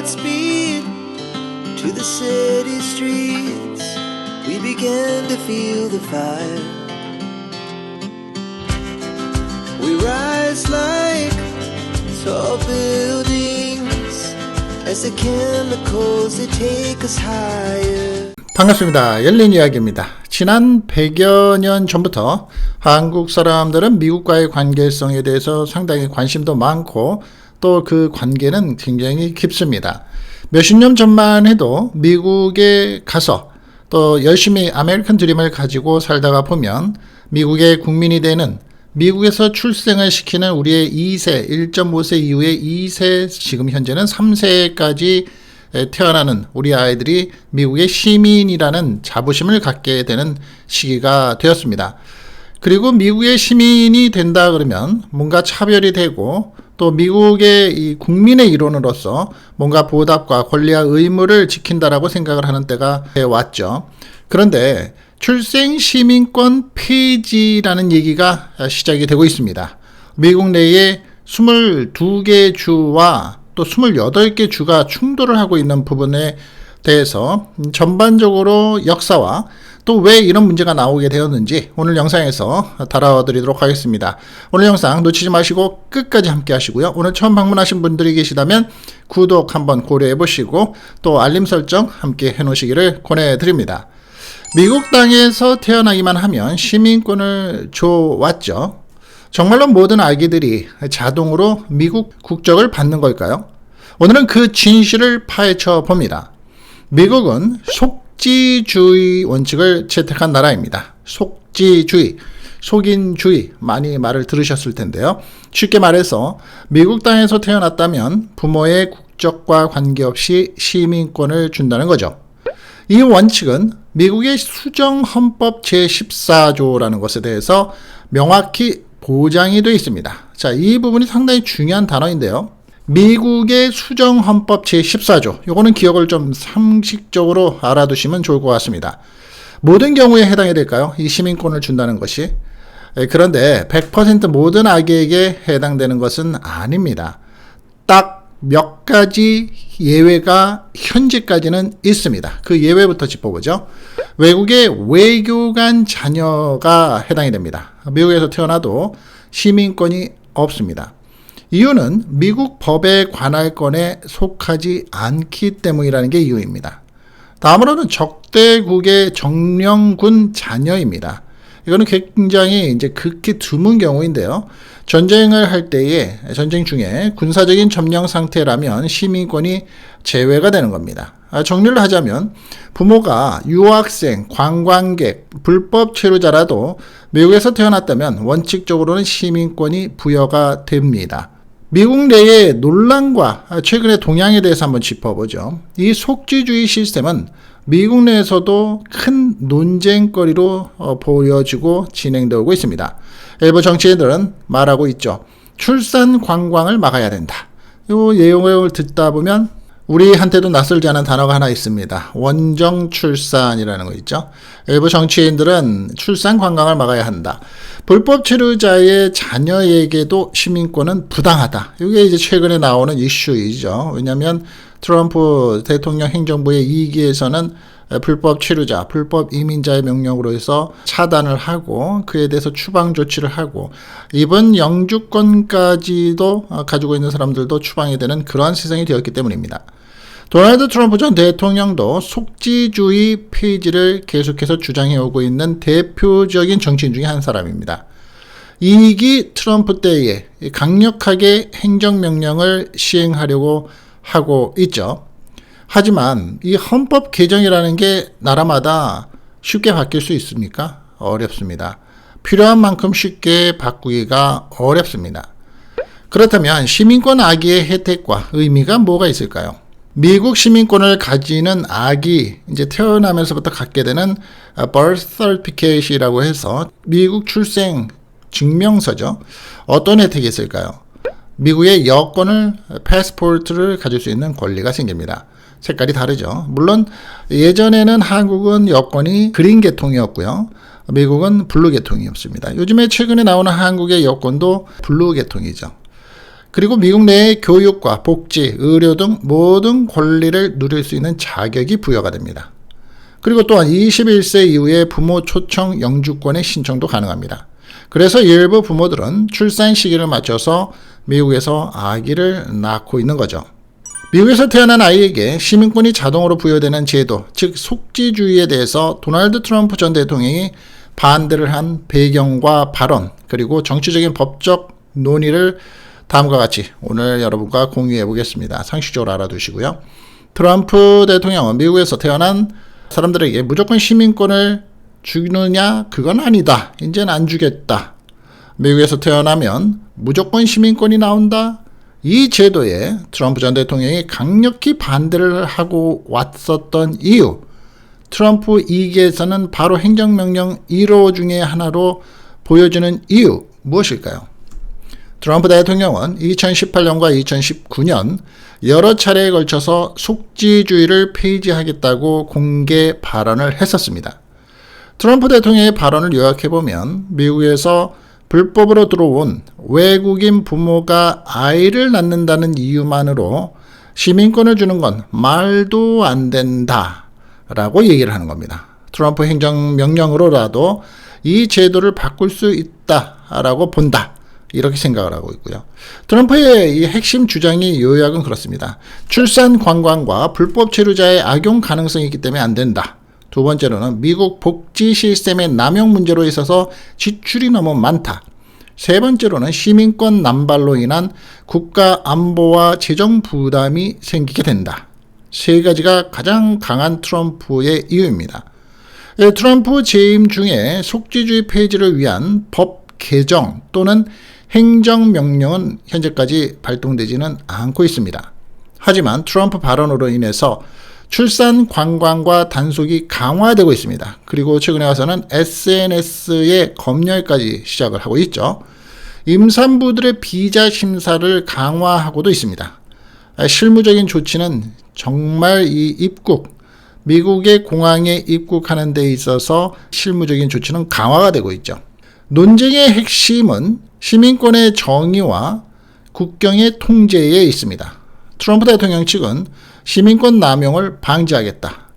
Godspeed to the city streets. We began to feel the fire. We rise like tall buildings as the chemicals they take us higher. 반갑습니다. 열린 이야기입니다. 지난 100여 년 전부터 한국 사람들은 미국과의 관계성에 대해서 상당히 관심도 많고 또 그 관계는 굉장히 깊습니다. 몇십 년 전만 해도 미국에 가서 또 열심히 아메리칸 드림을 가지고 살다가 보면 미국의 국민이 되는, 미국에서 출생을 시키는 우리의 2세, 1.5세 이후에 2세, 지금 현재는 3세까지 태어나는 우리 아이들이 미국의 시민이라는 자부심을 갖게 되는 시기가 되었습니다. 그리고 미국의 시민이 된다 그러면 뭔가 차별이 되고 또 미국의 이 국민의 일원으로서 뭔가 보답과 권리와 의무를 지킨다라고 생각을 하는 때가 왔죠. 그런데 출생시민권 폐지라는 얘기가 시작이 되고 있습니다. 미국 내에 22개 주와 또 28개 주가 충돌을 하고 있는 부분에 대해서 전반적으로 역사와 또 왜 이런 문제가 나오게 되었는지 오늘 영상에서 다뤄드리도록 하겠습니다. 오늘 영상 놓치지 마시고 끝까지 함께 하시고요. 오늘 처음 방문하신 분들이 계시다면 구독 한번 고려해 보시고 또 알림 설정 함께 해 놓으시기를 권해드립니다. 미국 땅에서 태어나기만 하면 시민권을 줘왔죠. 정말로 모든 아기들이 자동으로 미국 국적을 받는 걸까요? 오늘은 그 진실을 파헤쳐 봅니다. 미국은 속지주의 원칙을 채택한 나라입니다. 속지주의, 속인주의, 많이 말을 들으셨을 텐데요. 쉽게 말해서 미국 땅에서 태어났다면 부모의 국적과 관계없이 시민권을 준다는 거죠. 이 원칙은 미국의 수정헌법 제14조라는 것에 대해서 명확히 보장이 되어 있습니다. 자, 이 부분이 상당히 중요한 단어인데요. 미국의 수정헌법 제14조, 요거는 기억을 좀 상식적으로 알아두시면 좋을 것 같습니다. 모든 경우에 해당이 될까요? 이 시민권을 준다는 것이. 그런데 100% 모든 아기에게 해당되는 것은 아닙니다. 딱 몇 가지 예외가 현재까지는 있습니다. 그 예외부터 짚어보죠. 외국의 외교관 자녀가 해당이 됩니다. 미국에서 태어나도 시민권이 없습니다. 이유는 미국 법의 관할권에 속하지 않기 때문이라는 게 이유입니다. 다음으로는 적대국의 정령군 자녀입니다. 이거는 굉장히 이제 극히 드문 경우인데요. 전쟁을 할 때에, 전쟁 중에 군사적인 점령 상태라면 시민권이 제외가 되는 겁니다. 정리를 하자면 부모가 유학생, 관광객, 불법 체류자라도 미국에서 태어났다면 원칙적으로는 시민권이 부여가 됩니다. 미국 내의 논란과 최근의 동향에 대해서 한번 짚어보죠. 이 속지주의 시스템은 미국 내에서도 큰 논쟁거리로 보여지고 진행되고 있습니다. 일부 정치인들은 말하고 있죠. 출산 관광을 막아야 된다. 이 내용을 듣다 보면 우리한테도 낯설지 않은 단어가 하나 있습니다. 원정 출산이라는 거 있죠. 일부 정치인들은 출산 관광을 막아야 한다. 불법 체류자의 자녀에게도 시민권은 부당하다. 이게 이제 최근에 나오는 이슈이죠. 왜냐하면 트럼프 대통령 행정부의 2기에서는 불법 체류자, 불법 이민자의 명령으로 해서 차단을 하고 그에 대해서 추방 조치를 하고 이번 영주권까지도 가지고 있는 사람들도 추방이 되는 그러한 세상이 되었기 때문입니다. 도널드 트럼프 전 대통령도 속지주의 폐지를 계속해서 주장해오고 있는 대표적인 정치인 중에 한 사람입니다. 2기 트럼프 때에 강력하게 행정명령을 시행하려고 하고 있죠. 하지만 이 헌법 개정이라는 게 나라마다 쉽게 바뀔 수 있습니까? 어렵습니다. 필요한 만큼 쉽게 바꾸기가 어렵습니다. 그렇다면 시민권 아기의 혜택과 의미가 뭐가 있을까요? 미국 시민권을 가지는 아기, 이제 태어나면서부터 갖게 되는 birth certificate이라고 해서 미국 출생 증명서죠. 어떤 혜택이 있을까요? 미국의 여권을, 패스포트를 가질 수 있는 권리가 생깁니다. 색깔이 다르죠. 물론 예전에는 한국은 여권이 그린 계통이었고요. 미국은 블루 계통이었습니다. 요즘에 최근에 나오는 한국의 여권도 블루 계통이죠. 그리고 미국 내의 교육과 복지, 의료 등 모든 권리를 누릴 수 있는 자격이 부여가 됩니다. 그리고 또한 21세 이후에 부모 초청 영주권의 신청도 가능합니다. 그래서 일부 부모들은 출산 시기를 맞춰서 미국에서 아기를 낳고 있는 거죠. 미국에서 태어난 아이에게 시민권이 자동으로 부여되는 제도, 즉 속지주의에 대해서 도널드 트럼프 전 대통령이 반대를 한 배경과 발언, 그리고 정치적인 법적 논의를 다음과 같이 오늘 여러분과 공유해 보겠습니다. 상식적으로 알아두시고요. 트럼프 대통령은 미국에서 태어난 사람들에게 무조건 시민권을 주느냐? 그건 아니다. 이제는 안 주겠다. 미국에서 태어나면 무조건 시민권이 나온다. 이 제도에 트럼프 전 대통령이 강력히 반대를 하고 왔었던 이유, 트럼프 2기에서는 바로 행정명령 1호 중에 하나로 보여주는 이유 무엇일까요? 트럼프 대통령은 2018년과 2019년 여러 차례에 걸쳐서 속지주의를 폐지하겠다고 공개 발언을 했었습니다. 트럼프 대통령의 발언을 요약해보면 미국에서 불법으로 들어온 외국인 부모가 아이를 낳는다는 이유만으로 시민권을 주는 건 말도 안 된다 라고 얘기를 하는 겁니다. 트럼프 행정명령으로라도 이 제도를 바꿀 수 있다라고 본다. 이렇게 생각을 하고 있고요. 트럼프의 이 핵심 주장이 요약은 그렇습니다. 출산 관광과 불법 체류자의 악용 가능성이 있기 때문에 안 된다. 두 번째로는 미국 복지 시스템의 남용 문제로 있어서 지출이 너무 많다. 세 번째로는 시민권 남발로 인한 국가 안보와 재정 부담이 생기게 된다. 세 가지가 가장 강한 트럼프의 이유입니다. 트럼프 재임 중에 속지주의 폐지를 위한 법 개정 또는 행정명령은 현재까지 발동되지는 않고 있습니다. 하지만 트럼프 발언으로 인해서 출산 관광과 단속이 강화되고 있습니다. 그리고 최근에 와서는 SNS의 검열까지 시작을 하고 있죠. 임산부들의 비자 심사를 강화하고도 있습니다. 실무적인 조치는 정말 이 입국, 미국의 공항에 입국하는 데 있어서 실무적인 조치는 강화가 되고 있죠. 논쟁의 핵심은 시민권의 정의와 국경의 통제에 있습니다. 트럼프 대통령 측은 시민권 남용을 방지하겠다.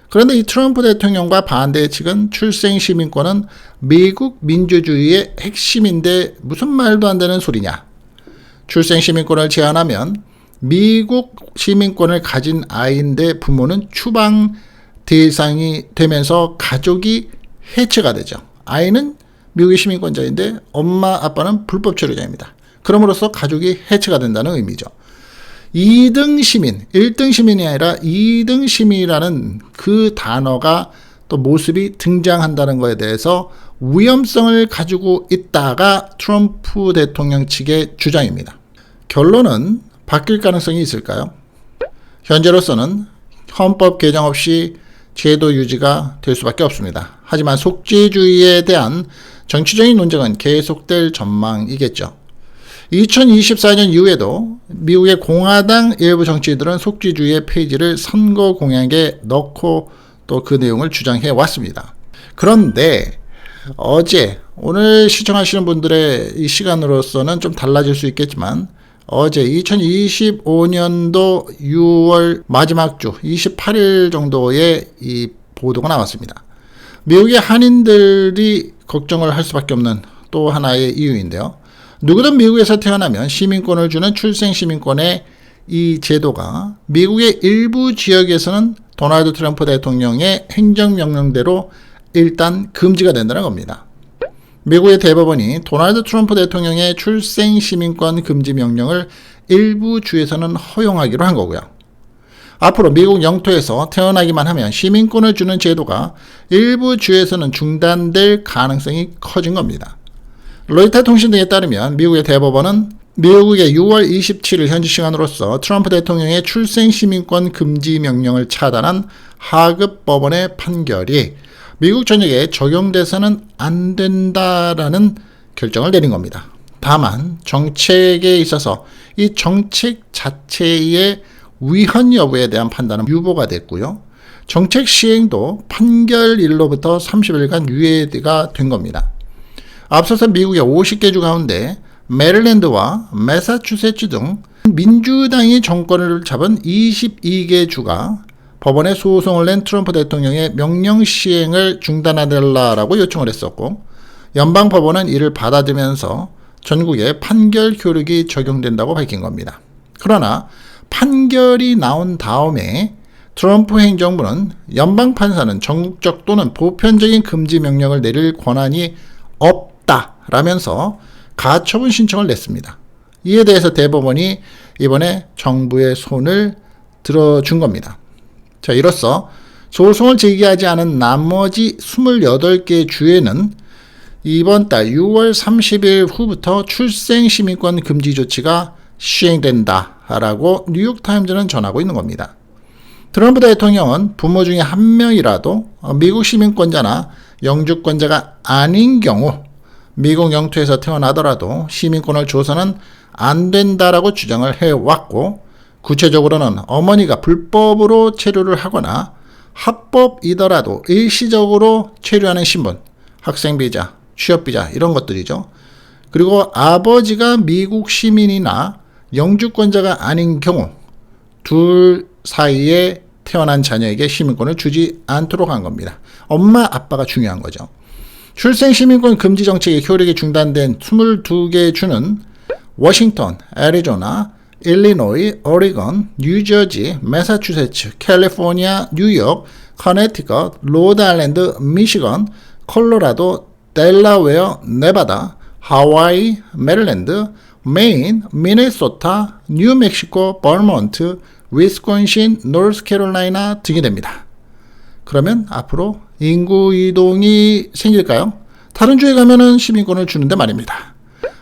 그런데 이 트럼프 대통령과 반대 측은 출생 시민권은 미국 민주주의의 핵심인데 무슨 말도 안 되는 소리냐. 출생 시민권을 제한하면 미국 시민권을 가진 아이인데 부모는 추방 대상이 되면서 가족이 해체가 되죠. 아이는 미국의 시민권자인데 엄마 아빠는 불법 체류자입니다. 그럼으로써 가족이 해체가 된다는 의미죠. 2등 시민, 1등 시민이 아니라 2등 시민이라는 그 단어가 또 모습이 등장한다는 것에 대해서 위험성을 가지고 있다가 트럼프 대통령 측의 주장입니다. 결론은 바뀔 가능성이 있을까요? 현재로서는 헌법 개정 없이 제도 유지가 될 수밖에 없습니다. 하지만 속지주의에 대한 정치적인 논쟁은 계속될 전망이겠죠. 2024년 이후에도 미국의 공화당 일부 정치인들은 속지주의의 폐지를 선거 공약에 넣고 또 그 내용을 주장해 왔습니다. 그런데 오늘 시청하시는 분들의 이 시간으로서는 좀 달라질 수 있겠지만 어제 2025년도 6월 마지막 주 28일 정도에 이 보도가 나왔습니다. 미국의 한인들이 걱정을 할 수밖에 없는 또 하나의 이유인데요. 누구든 미국에서 태어나면 시민권을 주는 출생 시민권의 이 제도가 미국의 일부 지역에서는 도널드 트럼프 대통령의 행정명령대로 일단 금지가 된다는 겁니다. 미국의 대법원이 도널드 트럼프 대통령의 출생 시민권 금지 명령을 일부 주에서는 허용하기로 한 거고요. 앞으로 미국 영토에서 태어나기만 하면 시민권을 주는 제도가 일부 주에서는 중단될 가능성이 커진 겁니다. 로이터 통신 등에 따르면 미국의 대법원은 미국의 6월 27일 현지 시간으로서 트럼프 대통령의 출생 시민권 금지 명령을 차단한 하급 법원의 판결이 미국 전역에 적용돼서는 안 된다라는 결정을 내린 겁니다. 다만 정책에 있어서 이 정책 자체의 위헌 여부에 대한 판단은 유보가 됐고요. 정책 시행도 판결일로부터 30일간 유예가 된 겁니다. 앞서서 미국의 50개 주 가운데 메릴랜드와 매사추세츠 등 민주당이 정권을 잡은 22개 주가 법원에 소송을 낸 트럼프 대통령의 명령 시행을 중단하달라고 요청을 했었고, 연방 법원은 이를 받아들면서 전국에 판결 효력이 적용된다고 밝힌 겁니다. 그러나 판결이 나온 다음에 트럼프 행정부는 연방 판사는 전국적 또는 보편적인 금지 명령을 내릴 권한이 없다라면서 가처분 신청을 냈습니다. 이에 대해서 대법원이 이번에 정부의 손을 들어준 겁니다. 자, 이로써 소송을 제기하지 않은 나머지 28개 주에는 이번 달 6월 30일 후부터 출생 시민권 금지 조치가 시행된다라고 뉴욕타임즈는 전하고 있는 겁니다. 트럼프 대통령은 부모 중에 한 명이라도 미국 시민권자나 영주권자가 아닌 경우 미국 영토에서 태어나더라도 시민권을 줘서는 안 된다라고 주장을 해왔고, 구체적으로는 어머니가 불법으로 체류를 하거나 합법이더라도 일시적으로 체류하는 신분, 학생비자, 취업비자 이런 것들이죠. 그리고 아버지가 미국 시민이나 영주권자가 아닌 경우 둘 사이에 태어난 자녀에게 시민권을 주지 않도록 한 겁니다. 엄마, 아빠가 중요한 거죠. 출생 시민권 금지 정책이 효력이 중단된 22개 주는 워싱턴, 애리조나, 일리노이, 오리건, 뉴저지, 매사추세츠, 캘리포니아, 뉴욕, 커네티컷, 로드아일랜드, 미시건, 콜로라도, 델라웨어, 네바다, 하와이, 메릴랜드, 메인, 미네소타, 뉴멕시코, 버몬트, 위스콘신, 노스캐롤라이나 등이 됩니다. 그러면 앞으로 인구 이동이 생길까요? 다른 주에 가면은 시민권을 주는데 말입니다.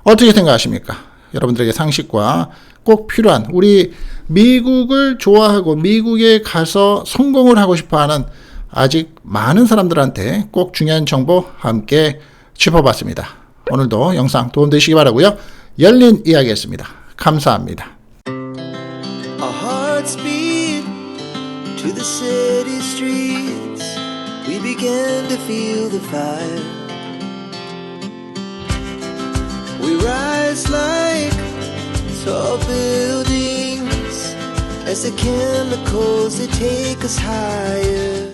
어떻게 생각하십니까? 여러분들에게 상식과 꼭 필요한, 우리 미국을 좋아하고 미국에 가서 성공을 하고 싶어하는 아직 많은 사람들한테 꼭 중요한 정보 함께 짚어봤습니다. 오늘도 영상 도움되시기 바라고요. 열린 이야기였습니다. 감사합니다. Our hearts beat to the city streets. We began to feel the fire. We rise like tall buildings as the chemicals they take us higher.